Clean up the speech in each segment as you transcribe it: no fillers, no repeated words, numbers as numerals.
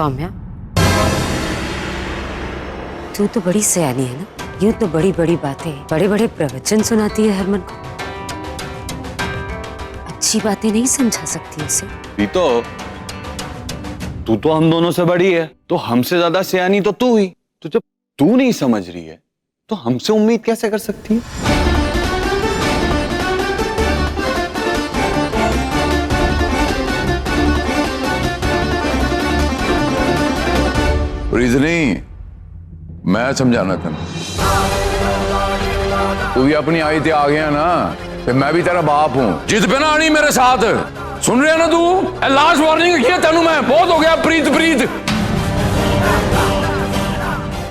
सौम्या, तू तो बड़ी सयानी है ना, यूं तो बड़ी बड़ी बातें, बड़े बड़े प्रवचन सुनाती है हरमन को, अच्छी बातें नहीं समझा सकती उसे। प्रीतो, तू तो हम दोनों से बड़ी है, तो हमसे ज्यादा सयानी तो तू ही। तो जब तू नहीं समझ रही है तो हमसे उम्मीद कैसे कर सकती है? रीजनिंग मैं समझाना था, तू भी अपनी आई ते आ गया ना, तो मैं भी तेरा बाप हूं। जिद पे ना आनी मेरे साथ, सुन रहा ना तू? लास्ट वार्निंग किया तेनू मैं, बहुत हो गया प्रीत प्रीत।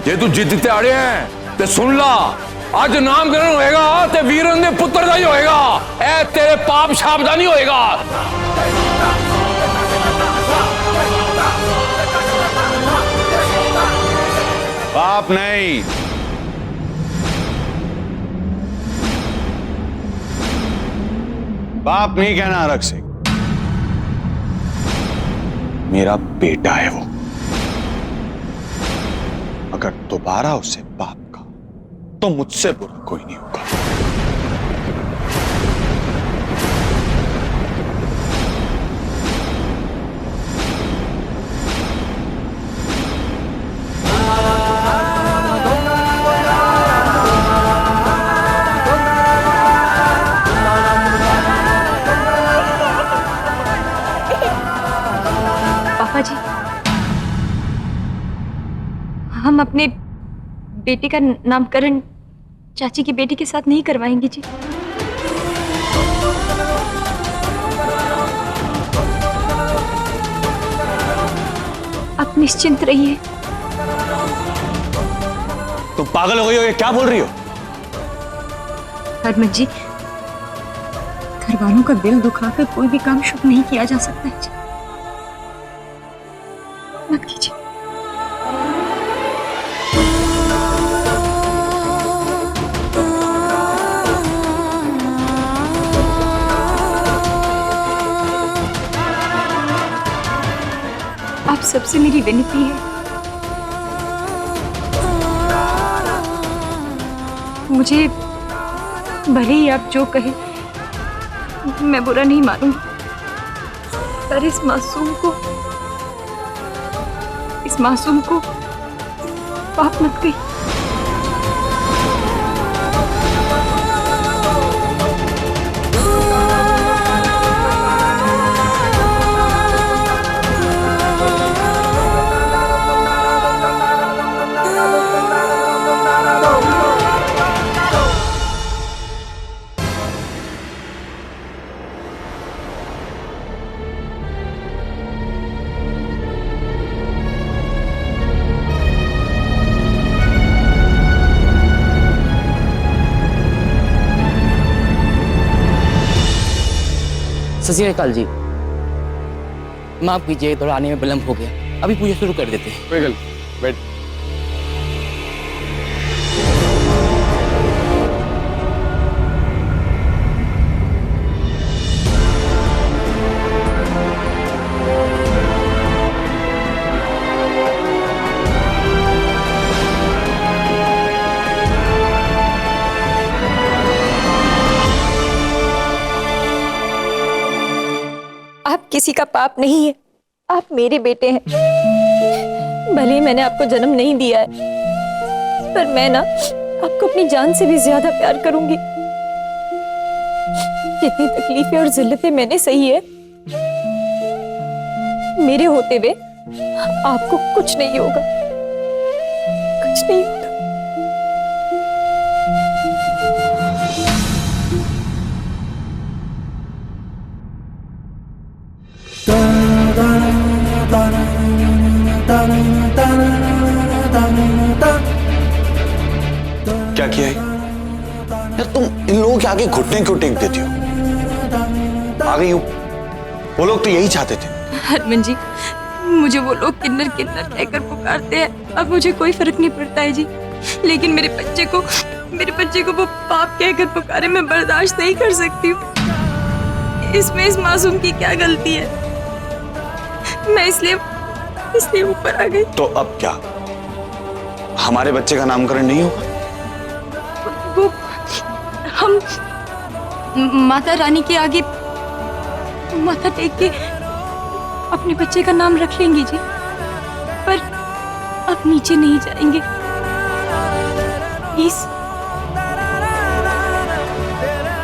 जे तू जिद ते आड़े हैं ते सुन ला, आज नामकरण होएगा ते वीरन दे पुत्र दा ही होएगा, ए तेरे पाप छाप दा नहीं होएगा। बाप नहीं, बाप नहीं कहना रख से, मेरा बेटा है वो। अगर दोबारा उसे बाप का तो मुझसे बुरा कोई नहीं होगा। पापा जी, हम अपने बेटे का नामकरण चाची की बेटी के साथ नहीं करवाएंगे जी। आप निश्चिंत रहिए। तुम पागल हो गई हो, ये क्या बोल रही हो? हरमन जी, घर वालों का दिल दुखाकर कोई भी काम शुभ नहीं किया जा सकता है जी। मत कीजिए। आप सबसे मेरी विनती है, मुझे भले ही आप जो कहे मैं बुरा नहीं मानूंगी, पर इस मासूम को पाप मत कही। सत श्री अकाल जी, माफ कीजिए थोड़ा आने में विलंब हो गया, अभी पूजा शुरू कर देते हैं। कोई गल, बैठ। आप किसी का पाप नहीं है, आप मेरे बेटे हैं। भले ही मैंने आपको जन्म नहीं दिया है, पर मैं ना आपको अपनी जान से भी ज्यादा प्यार करूंगी। जितनी तकलीफें और जिल्लतें मैंने सही है, मेरे होते हुए आपको कुछ नहीं होगा, कुछ नहीं होगा। क्या किया है यार? तुम इन लोगों के आगे घुटने क्यों टेक देती हो? आ गई हो, वो लोग तो यही चाहते थे। हरमन जी, मुझे वो लोग किन्नर किन्नर कहकर पुकारते हैं, अब मुझे कोई फर्क नहीं पड़ता है जी। लेकिन मेरे बच्चे को वो पाप कहकर पुकारे, मैं बर्दाश्त नहीं कर सकती हूँ। इसमें इस मासूम की क्या गलती है? मैं इसलिए इसलिए ऊपर आ गई। तो अब क्या, हमारे बच्चे का नामकरण नहीं होगा? वो हम माता रानी के आगे माथा टेक के अपने बच्चे का नाम रख लेंगे जी, पर अब नीचे नहीं जाएंगे प्लीज।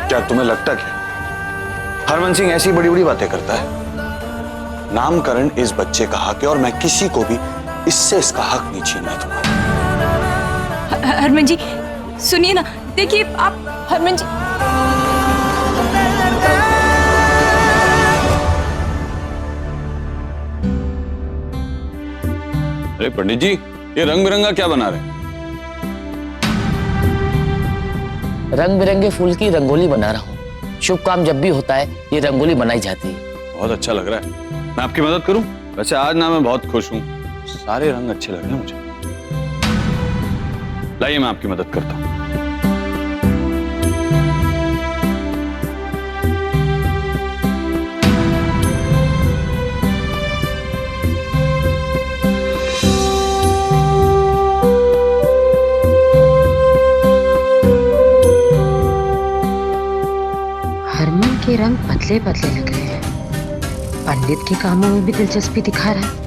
क्या तुम्हें लगता क्या हरमन सिंह ऐसी बड़ी बड़ी बातें करता है? नामकरण इस बच्चे का हक है और मैं किसी को भी इससे इसका हक नहीं छीनने दूंगा। हरमन जी सुनिए ना, देखिए आप हरमन जी। अरे पंडित जी, ये रंग बिरंगा क्या बना रहे हैं? रंग बिरंगे फूल की रंगोली बना रहा हूँ। शुभ काम जब भी होता है ये रंगोली बनाई जाती है। बहुत अच्छा लग रहा है, मैं आपकी मदद करूं? वैसे आज ना मैं बहुत खुश हूं, सारे रंग अच्छे लग रहे हैं मुझे। लाइए मैं आपकी मदद करता हूं। हरमन के रंग पतले पतले लग रहे हैं, पंडित के कामों में भी दिलचस्पी दिखा रहा है।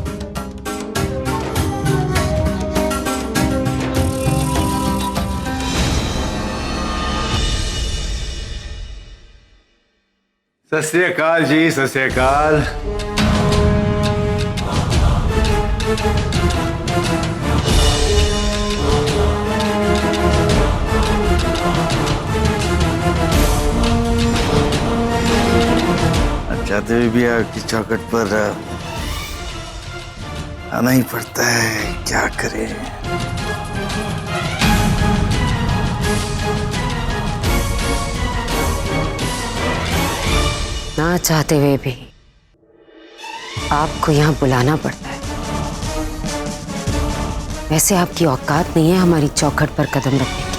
सत श्री अकाल जी, सत श्री अकाल। चाहते हुए भी आपकी चौखट पर आना ही पड़ता है, क्या करें। ना चाहते हुए भी आपको यहाँ बुलाना पड़ता है। वैसे आपकी औकात नहीं है हमारी चौखट पर कदम रखने की,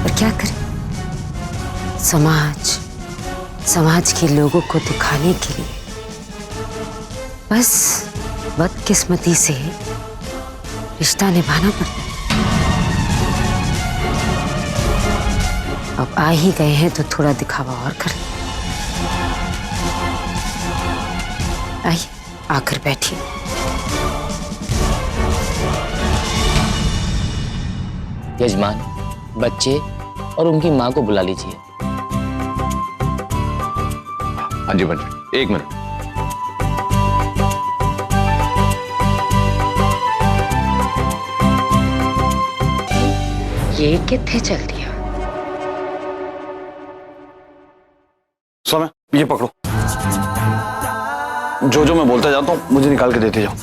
पर क्या करें, समाज के लोगों को दिखाने के लिए बस बदकिस्मती से रिश्ता निभाना पड़ता है। अब आ ही गए हैं तो थोड़ा दिखावा और कर लें। आइए आकर बैठिए। यजमान, बच्चे और उनकी माँ को बुला लीजिए। हाँ जी पंडित, एक मिनट। ये कितने चल दिया? सौम्या, ये पकड़ो, जो मैं बोलता जाता हूँ मुझे निकाल के देते जाओ।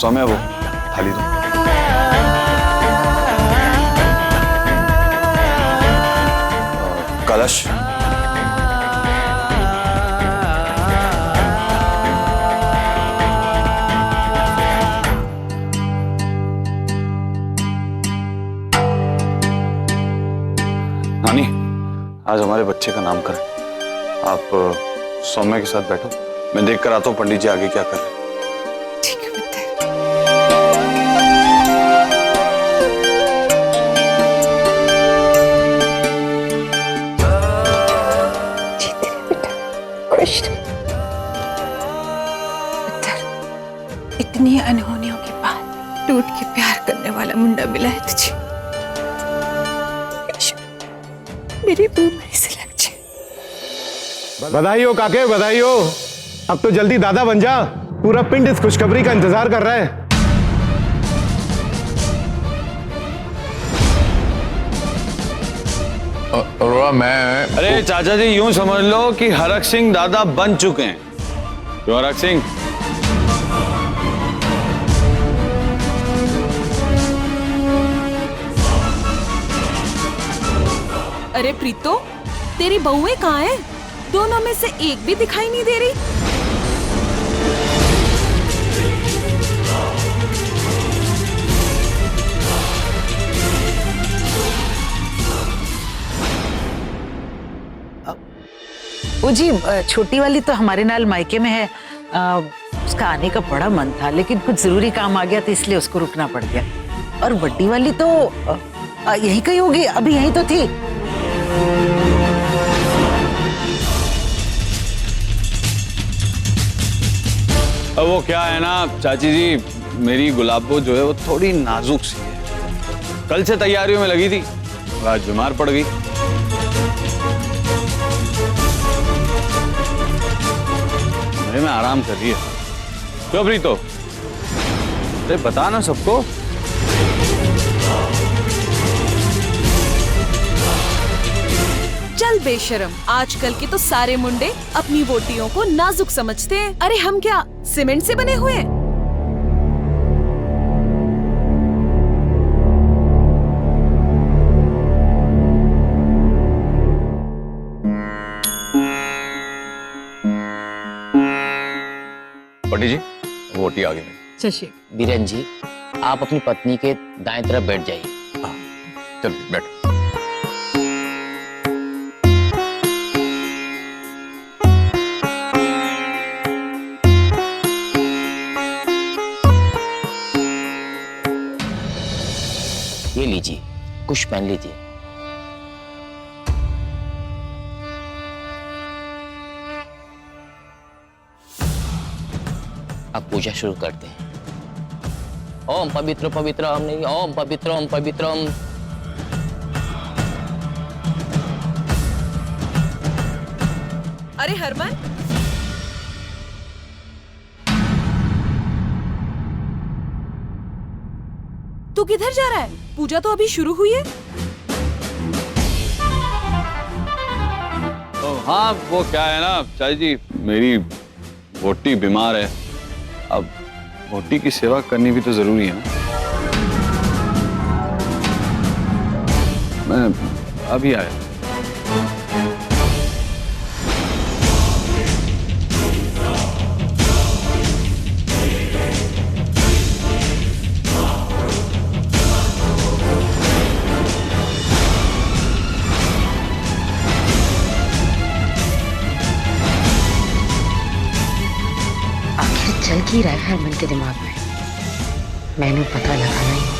सौम्या, वो थाली दो। कलश। नानी, आज हमारे बच्चे का नामकरण, आप सौम्या के साथ बैठो, मैं देख कर आता हूँ पंडित जी आगे क्या कर रहे हैं। ठीक है बेटा। जीते रहे बेटा, खुश रहे। इतनी अनहोनियों के बाद टूट के प्यार करने वाला मुंडा मिला है तुझे। मेरी उम्र से लग जाए। बधाई हो काके, बधाई हो। अब तो जल्दी दादा बन जा, पूरा पिंड इस खुशखबरी का इंतजार कर रहा है। और मैं, अरे चाचा जी, यूं समझ लो कि हरक सिंह दादा बन चुके हैं। क्यों हरक सिंह? अरे प्रीतो, तेरी बहुएं कहाँ हैं? दोनों में से एक भी दिखाई नहीं दे रही। वो जी छोटी वाली तो हमारे नाल मायके में है। उसका आने का बड़ा मन था, लेकिन कुछ जरूरी काम आ गया तो इसलिए उसको रुकना पड़ गया। और बड्डी वाली तो यही कहीं होगी, अभी यही तो थी। अब वो क्या है ना चाची जी, मेरी गुलाबो जो है वो थोड़ी नाजुक सी है। कल से तैयारियों में लगी थी, आज बीमार पड़ गई। मेरे में आराम कर रही है। क्यों प्रीतो, अरे बता ना सबको। चल बेशरम, आजकल के तो सारे मुंडे अपनी वोटियों को नाजुक समझते हैं। अरे हम क्या सीमेंट से बने हुए हैं? पटी जी, वोटी आ गई। शशि, बीरेन जी, आप अपनी पत्नी के दाएं तरफ बैठ जाइए। चल बैठ। ये लीजिए, कुछ पहन लीजिए। अब पूजा शुरू करते हैं। ओम पवित्र पवित्रम नहीं, ओम पवित्रम पवित्रम। अरे हरमन, तू किधर जा रहा है? पूजा तो अभी शुरू हुई है। तो हाँ, वो क्या है ना चाची जी, मेरी वोटी बीमार है। अब वोटी की सेवा करनी भी तो जरूरी है ना। मैं अभी आया। आखिर चल की रहा है हरमन के दिमाग में, मैंने पता लगाना ही।